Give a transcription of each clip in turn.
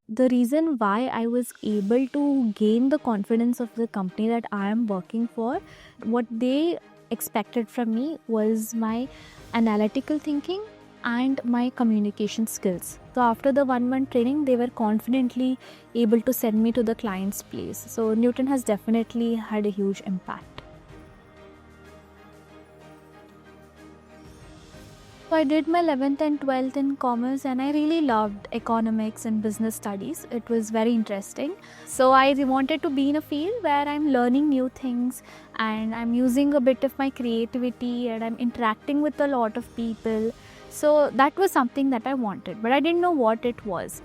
The reason why I was able to gain the confidence of the company that I am working for, what they expected from me was my analytical thinking and my communication skills. So after the 1 month training, they were confidently able to send me to the client's place. So Newton has definitely had a huge impact. So I did my 11th and 12th in commerce, and I really loved economics and business studies. It was very interesting. So I wanted to be in a field where I'm learning new things and I'm using a bit of my creativity and I'm interacting with a lot of people. So that was something that I wanted, but I didn't know what it was.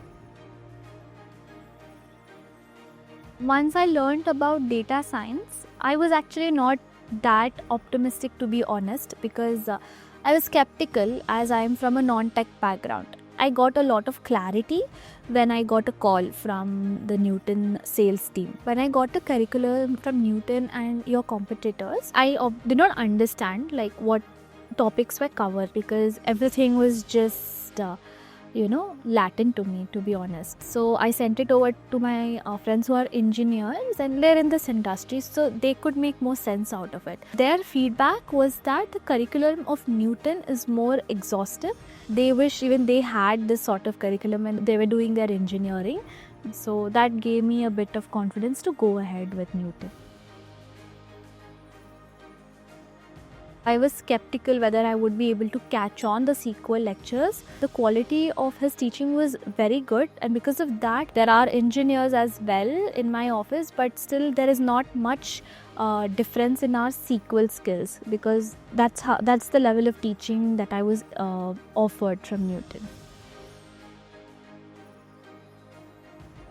Once I learned about data science, I was actually not that optimistic, to be honest, because I was skeptical as I am from a non tech background. I got a lot of clarity when I got a call from the Newton sales team. When I got a curriculum from Newton and your competitors, I did not understand like what topics were covered because everything was just Latin to me, to be honest. So I sent it over to my friends who are engineers and they're in this industry, so they could make more sense out of it. Their feedback was that the curriculum of Newton is more exhaustive. They wish even they had this sort of curriculum when they were doing their engineering. So that gave me a bit of confidence to go ahead with Newton. I was skeptical whether I would be able to catch on the SQL lectures. The quality of his teaching was very good, and because of that, there are engineers as well in my office, but still there is not much difference in our SQL skills because that's the level of teaching that I was offered from Newton.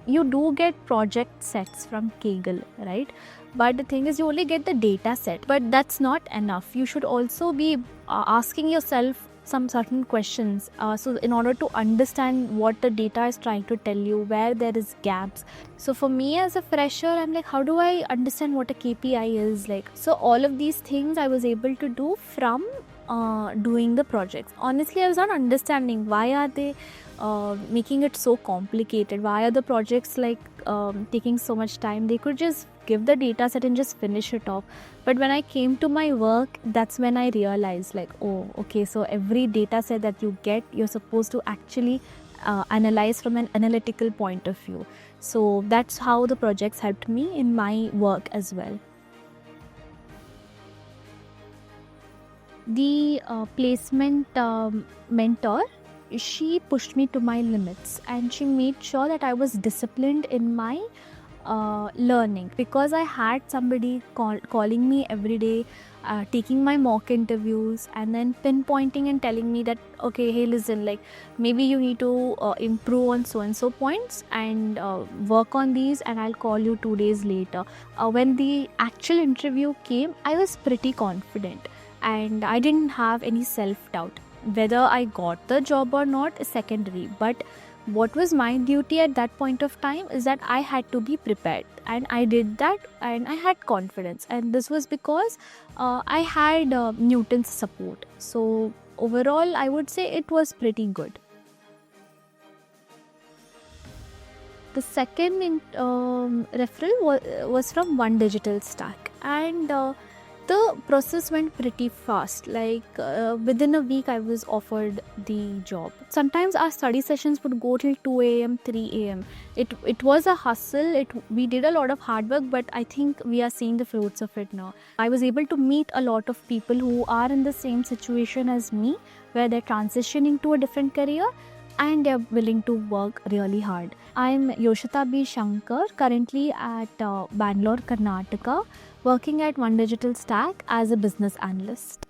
You do get project sets from Kaggle, right? But the thing is, you only get the data set, but that's not enough. You should also be asking yourself some certain questions. So in order to understand what the data is trying to tell you, where there is gaps. So for me as a fresher, I'm like, how do I understand what a KPI is like? So all of these things I was able to do from doing the projects. Honestly, I was not understanding why are they making it so complicated. Why are the projects like taking so much time? They could just give the data set and just finish it off. But when I came to my work, that's when I realized like, oh, okay, so every data set that you get, you're supposed to actually analyze from an analytical point of view. So that's how the projects helped me in my work as well. The placement mentor, she pushed me to my limits and she made sure that I was disciplined in my learning because I had somebody calling me every day, taking my mock interviews and then pinpointing and telling me that, okay, hey, listen, like maybe you need to improve on so and so points and work on these, and I'll call you 2 days later. When the actual interview came, I was pretty confident and I didn't have any self-doubt. Whether I got the job or not is secondary, but what was my duty at that point of time is that I had to be prepared, and I did that and I had confidence, and this was because I had Newton's support. So overall I would say it was pretty good. The second referral was from One Digital Stack, and the process went pretty fast. Like within a week, I was offered the job. Sometimes our study sessions would go till 2 a.m., 3 a.m. It was a hustle. We did a lot of hard work, but I think we are seeing the fruits of it now. I was able to meet a lot of people who are in the same situation as me, where they're transitioning to a different career and they're willing to work really hard. I'm Yoshita B. Shankar, currently at Bangalore, Karnataka, working at One Digital Stack as a business analyst.